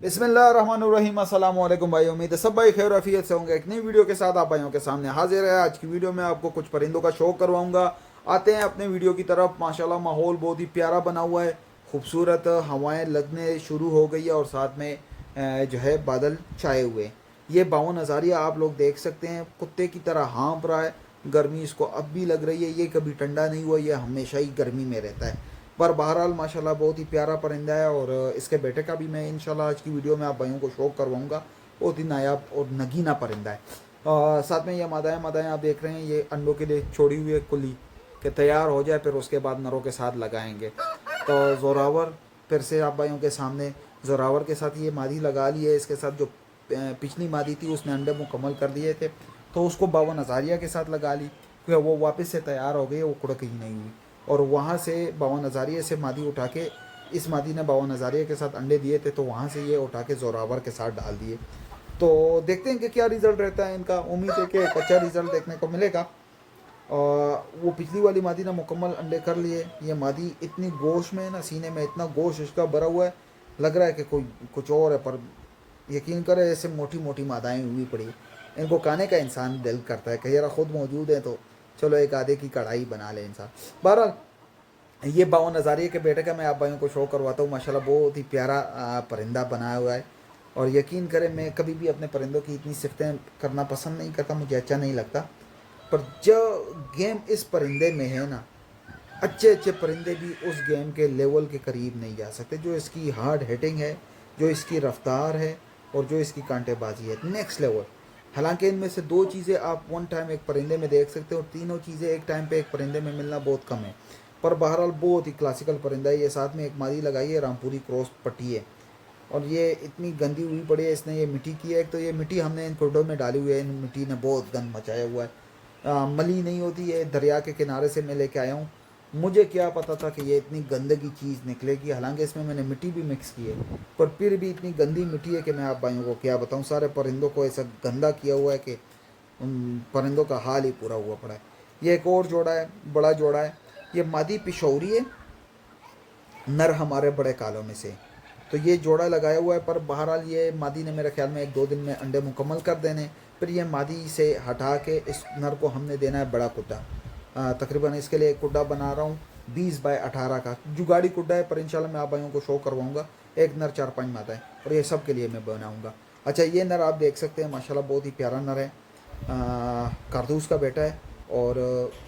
बिस्मिल्लाहिर्रहमानिर्रहीम। अस्सलाम वालेकुम भाई। उम्मीद है सब भाई खैर अफियत से होंगे। एक नई वीडियो के साथ आप भाइयों के सामने हाजिर है। आज की वीडियो में आपको कुछ परिंदों का शौक करवाऊंगा। आते हैं अपने वीडियो की तरफ। माशाल्लाह माहौल बहुत ही प्यारा बना हुआ है, खूबसूरत हवाएं लगने शुरू हो गई है और साथ में जो है बादल छाए हुए हैं। ये बावन हज़ारिया आप लोग देख सकते हैं, कुत्ते की तरह हाँफ रहा है। गर्मी इसको अब भी लग रही है, ये कभी ठंडा नहीं हुआ, ये हमेशा ही गर्मी में रहता है। पर बहरहाल माशाल्लाह बहुत ही प्यारा परिंदा है और इसके बेटे का भी मैं इंशाल्लाह आज की वीडियो में आप भाइयों को शौक करवाऊंगा। बहुत ही नायाब और नगीना परिंदा है। साथ में ये मादाएँ आप देख रहे हैं, ये अंडों के लिए छोड़ी हुई है कुली कि तैयार हो जाए, फिर उसके बाद नरों के साथ लगाएंगे। तो ज़ोरावर फिर से आप भाइयों के सामने ज़ोरावर के साथ ये मादी लगा ली है। इसके साथ जो पिछली मादी थी उसने अंडे मुकम्मल कर दिए थे, तो उसको 52 हज़ारिया के साथ लगा ली क्योंकि वो वापस से तैयार हो गई, वो कुड़क ही नहीं हुई। और वहाँ से 52 हज़ारिया से मादी उठा के, इस मादी ने 52 हज़ारिया के साथ अंडे दिए थे, तो वहाँ से ये उठा के ज़ोरावर के साथ डाल दिए। तो देखते हैं कि क्या रिज़ल्ट रहता है इनका। उम्मीद है कि एक अच्छा रिज़ल्ट देखने को मिलेगा। और वो पिछली वाली मादी ने मुकम्मल अंडे कर लिए। ये मादी इतनी गोश में है ना, सीने में इतना गोश इसका भरा हुआ है, लग रहा है कि कोई कुछ और है, पर यकीन करें ऐसे मोटी मोटी मादाएँ हुई पड़ी। इनको खाने का इंसान दिल करता है कि यार ख़ुद मौजूद है तो चलो एक आधे की कढ़ाई बना ले इंसान। बहरहाल ये 52 हज़ारिया के बेटे का मैं आप भाइयों को शो करवाता हूँ। माशाल्लाह बहुत ही प्यारा परिंदा बनाया हुआ है। और यकीन करें मैं कभी भी अपने परिंदों की इतनी सिफतें करना पसंद नहीं करता, मुझे अच्छा नहीं लगता। पर जो गेम इस परिंदे में है ना, अच्छे अच्छे परिंदे भी उस गेम के लेवल के करीब नहीं जा सकते। जो इसकी हार्ड हिटिंग है, जो इसकी रफ्तार है और जो इसकी कांटेबाजी है, नेक्स्ट लेवल। हालांकि इनमें से दो चीज़ें आप वन टाइम एक परिंदे में देख सकते हो और तीनों चीज़ें एक टाइम पे एक परिंदे में मिलना बहुत कम है। पर बहरहाल बहुत ही क्लासिकल परिंदा है ये। साथ में एक मादी लगाई है, रामपुरी क्रॉस पट्टी है। और ये इतनी गंदी हुई पड़ी है, इसने ये मिट्टी की है। एक तो ये मिट्टी हमने इन कुंडों में डाली हुई है, इन मिट्टी ने बहुत गंद मचाया हुआ है। मली नहीं होती है, दरिया के किनारे से मैं लेके आया हूँ। मुझे क्या पता था कि ये इतनी गंदगी चीज़ निकलेगी, हालांकि इसमें मैंने मिट्टी भी मिक्स की है, पर फिर भी इतनी गंदी मिट्टी है कि मैं आप भाइयों को क्या बताऊँ। सारे परिंदों को ऐसा गंदा किया हुआ है कि उन परिंदों का हाल ही पूरा हुआ पड़ा है। ये एक और जोड़ा है, बड़ा जोड़ा है। ये मादी पिशौरी है, नर हमारे बड़े कालों में से। तो ये जोड़ा लगाया हुआ है। पर बहरहाल ये मादी ने मेरे ख्याल में 1-2 दिन में अंडे मुकम्मल कर देने। फिर ये मादी से हटा के इस नर को हमने देना है बड़ा कुड्डा। तकरीबन इसके लिए एक कुड्डा बना रहा हूँ 20x18 का, जुगाड़ी कुड्डा है, पर इंशाल्लाह मैं आप भाइयों को शो करवाऊँगा। एक नर 4-5 मादा है और ये सब के लिए मैं बनाऊँगा। अच्छा, ये नर आप देख सकते हैं, माशाल्लाह बहुत ही प्यारा नर है। कारतूस का बेटा है और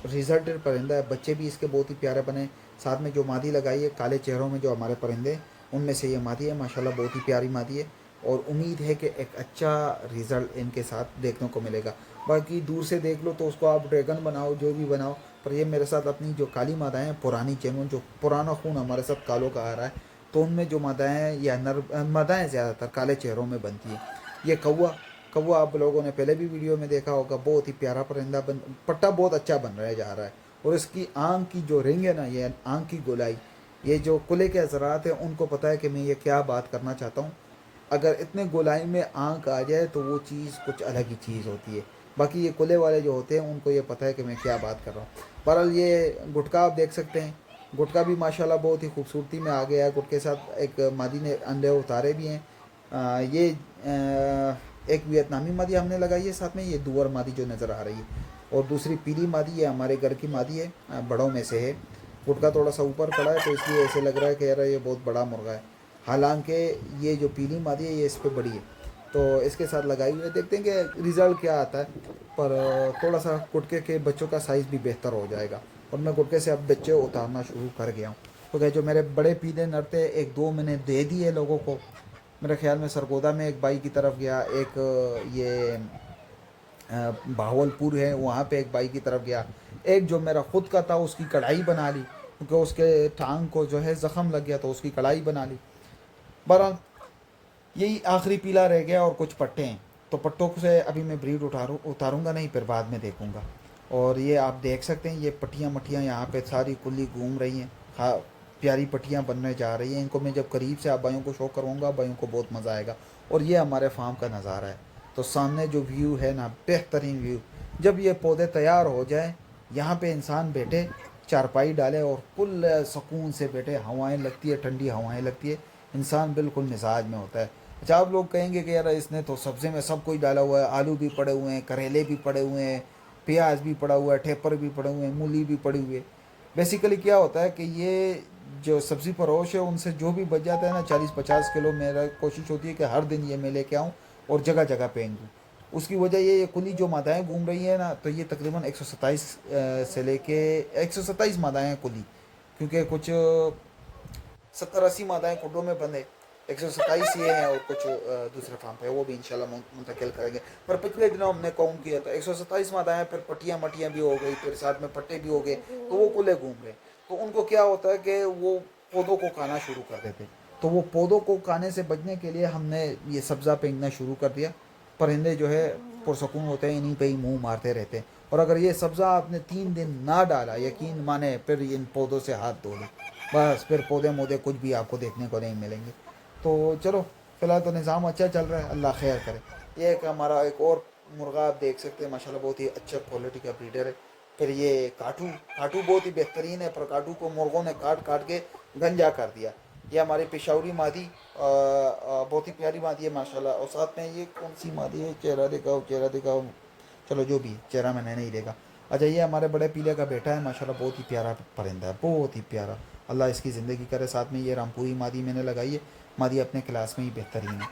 रिजल्टेड परिंदा है। बच्चे भी इसके बहुत ही प्यारे बने। साथ में जो मादी लगाई है, काले चेहरों में जो हमारे परिंदे, उनमें से ये मादी है। माशाल्लाह बहुत ही प्यारी मादी है और उम्मीद है कि एक अच्छा रिज़ल्ट इनके साथ देखने को मिलेगा। बाकी दूर से देख लो तो उसको आप ड्रैगन बनाओ, जो भी बनाओ, पर ये मेरे साथ अपनी जो काली मादाएँ हैं, पुरानी जेनुइन, जो पुराना खून हमारे साथ कालों का आ रहा है, तो उनमें जो मादाएँ हैं या नर मादाएँ ज़्यादातर काले चेहरों में बनती हैं। ये कौवा, कौवा आप लोगों ने पहले भी वीडियो में देखा होगा, बहुत ही प्यारा परिंदा पट्टा बहुत अच्छा बन रहा जा रहा है। और इसकी आँख की जो रिंग है ना, ये आँख की गोलाई, ये जो कुले के हजरात हैं उनको पता है कि मैं ये क्या बात करना चाहता हूँ। अगर इतने गोलाई में आँख आ जाए तो वो चीज़ कुछ अलग ही चीज़ होती है। बाकी ये कुले वाले जो होते हैं उनको ये पता है कि मैं क्या बात कर रहा हूँ। बहरहाल ये गुटका आप देख सकते हैं, गुटका भी माशाल्लाह बहुत ही खूबसूरती में आ गया है। गुटके के साथ एक मादी ने अंडे उतारे भी हैं। ये एक वियतनामी मादी हमने लगाई है, साथ में ये दुअर मादी जो नज़र आ रही है, और दूसरी पीली मादी है, हमारे घर की मादी है, बड़ों में से है। गुटका थोड़ा सा ऊपर खड़ा है तो इसलिए ऐसे लग रहा है कि यार ये बहुत बड़ा मुर्गा है। हालांकि ये जो पीली मादी है ये इस पे बड़ी है, तो इसके साथ लगाई हुई है। देखते हैं कि रिज़ल्ट क्या आता है। पर थोड़ा सा गुटके के बच्चों का साइज़ भी बेहतर हो जाएगा और मैं गुटके से अब बच्चे उतारना शुरू कर गया हूँ। तो जो मेरे बड़े पीले नर थे, 1-2 मैंने दे दिए लोगों को। मेरे ख्याल में सरगोदा में एक बाई की तरफ गया, एक ये भावलपुर है वहाँ पे एक बाई की तरफ गया, एक जो मेरा ख़ुद का था उसकी कढ़ाई बना ली क्योंकि उसके टांग को जो है ज़ख़म लग गया तो उसकी कढ़ाई बना ली। बहरहाल यही आखिरी पीला रह गया और कुछ पट्टे हैं, तो पट्टों से अभी मैं ब्रीड उतारूँगा नहीं, फिर बाद में देखूँगा। और ये आप देख सकते हैं, ये पट्टियाँ मट्टियाँ यहाँ पे सारी कुल्ली घूम रही हैं। हाँ, प्यारी पट्टियाँ बनने जा रही हैं। इनको मैं जब करीब से आप भाइयों को शो करवाऊँगा, भाइयों को बहुत मज़ा आएगा। और ये हमारे फार्म का नज़ारा है। तो सामने जो व्यू है ना, बेहतरीन व्यू। जब ये पौधे तैयार हो जाए, यहाँ पे इंसान बैठे, चारपाई डाले और पुल सुकून से बैठे, हवाएं लगती है, ठंडी हवाएं लगती है, इंसान बिल्कुल मिजाज में होता है। अच्छा, आप लोग कहेंगे कि यार इसने तो सब्ज़ी में सब कुछ डाला हुआ है, आलू भी पड़े हुए हैं, करेले भी पड़े हुए हैं, प्याज भी पड़ा हुआ है, ठेपर भी पड़े हुए हैं, मूली भी पड़ी हुई है। बेसिकली क्या होता है कि ये जो सब्ज़ी फरोश है उनसे जो भी बच जाता है ना 40-50 किलो, मेरा कोशिश होती है कि हर दिन ये मैं लेके आऊँ और जगह जगह फेंक दूँ। उसकी वजह ये कुली जो मादाएँ घूम रही हैं ना, तो ये तकरीबन 127 से लेके 127 मादाएँ हैं कुली, क्योंकि कुछ 70-80 मादाएँ कुड्डों में बंद है, 127 ये हैं और कुछ दूसरे फार्म पे है, वो भी इंशाल्लाह मुंतकिल करेंगे। पर पिछले दिनों हमने काउंट किया था 127 मादाएँ, फिर पट्टियाँ मटियाँ भी हो गई, फिर साथ में पट्टे भी हो गए, तो वो कुले घूम रहे। तो उनको क्या होता है कि वो पौधों को खाना शुरू कर देते, तो वो पौधों को खाने से बचने के लिए हमने ये सब्ज़ा फेंकना शुरू कर दिया। परिंदे जो है पुरसकून होते हैं, इन्हीं पे ही मुंह मारते रहते हैं। और अगर ये सब्ज़ा आपने 3 दिन ना डाला, यकीन माने फिर इन पौधों से हाथ धो लो, बस फिर पौधे मोधे कुछ भी आपको देखने को नहीं मिलेंगे। तो चलो, फ़िलहाल तो निज़ाम अच्छा चल रहा है, अल्लाह खैर करे। ये एक हमारा एक और मुर्गा आप देख सकते हैं, माशाल्लाह बहुत ही अच्छा क्वालिटी का ब्रीडर है। फिर ये काटू, काटू बहुत ही बेहतरीन है, पर काटू को मुर्गों ने काट काट के गंजा कर दिया। ये हमारी पेशावरी मादी बहुत ही प्यारी मादी है माशाल्लाह। और साथ में ये कौन सी मादी है, चेहरा दिखाओ, चेहरा दिखाओ, चलो जो भी है, चेहरा मैंने नहीं देखा। अच्छा, ये हमारे बड़े पीले का बेटा है माशाल्लाह, बहुत ही प्यारा परिंदा है, बहुत ही प्यारा, अल्लाह इसकी ज़िंदगी करे। साथ में ये रामपुरी मादी मैंने लगाई है, मादी अपने क्लास में ही बेहतरीन है।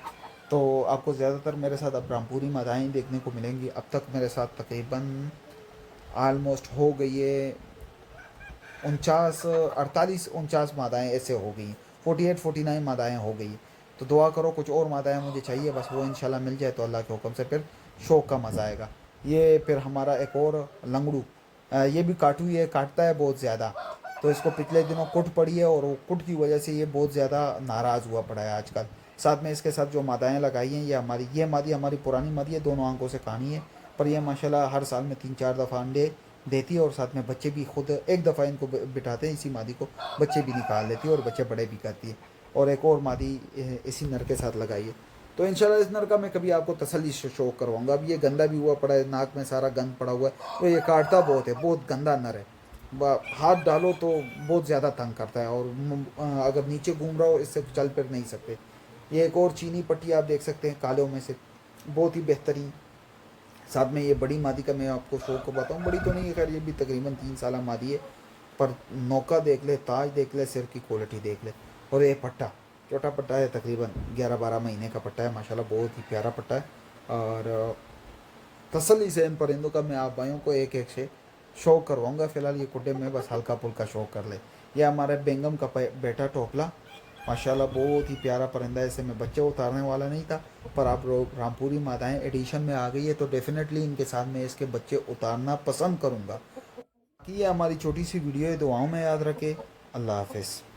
तो आपको ज़्यादातर मेरे साथ अब रामपुरी मादाएँ देखने को मिलेंगी। अब तक मेरे साथ तकरीबन आलमोस्ट हो गई है 48 मादाएँ ऐसे हो गई, 48-49 मादाएँ हो गई। तो दुआ करो कुछ और मादाएँ मुझे चाहिए, बस वो इंशाल्लाह मिल जाए तो अल्लाह के हुक्म से फिर शौक़ का मज़ा आएगा। ये फिर हमारा एक और लंगड़ू, ये भी काटू ही है, काटता है बहुत ज़्यादा। तो इसको पिछले दिनों कुट पड़ी है और वो कुट की वजह से ये बहुत ज़्यादा नाराज़ हुआ पड़ा है आजकल। साथ में इसके साथ जो मादाएँ लगाई हैं, ये मादी हमारी पुरानी मादी है, दोनों आंखों से कानी है, पर यह माशाल्लाह हर साल में 3-4 दफ़ा अंडे देती है और साथ में बच्चे भी। खुद एक दफ़ा इनको बिठाते हैं इसी मादी को, बच्चे भी निकाल लेती है और बच्चे बड़े भी करती है। और एक और मादी इसी नर के साथ लगाई है। तो इंशाल्लाह इस नर का मैं कभी आपको तसल्ली से शो करवाऊंगा। अब ये गंदा भी हुआ पड़ा है, नाक में सारा गंद पड़ा हुआ है, तो ये काटता बहुत है, बहुत गंदा नर है। हाथ डालो तो बहुत ज़्यादा तंग करता है, और अगर नीचे घूम रहा हो इससे चल फिर नहीं सकते। ये एक और चीनी पट्टी आप देख सकते हैं कालों में से, बहुत ही बेहतरीन। साथ में ये बड़ी मादी का मैं आपको शौक को बताऊँ, बड़ी तो नहीं है खैर, ये भी तकरीबन 3 साल मादी है, पर नौका देख ले, ताज देख ले, सिर की क्वालिटी देख ले। और ये पट्टा छोटा पट्टा है, तकरीबन 11-12 महीने का पट्टा है माशाल्लाह, बहुत ही प्यारा पट्टा है। और तसल्ली से इन परिंदों का मैं आप भाइयों को एक एक से शौक करवाऊँगा। फ़िलहाल ये कुड्डे में बस हल्का फुल्का शौक कर ले। यह हमारे बेंगम का बेटा टोकला, माशाल्लाह बहुत ही प्यारा परिंदा है। इसे मैं बच्चे उतारने वाला नहीं था, पर आप रामपुरी मादाएँ एडिशन में आ गई है तो डेफिनेटली इनके साथ मैं इसके बच्चे उतारना पसंद करूँगा। कि ये हमारी छोटी सी वीडियो है, दुआओं में याद रखें। अल्लाह हाफ़िज़।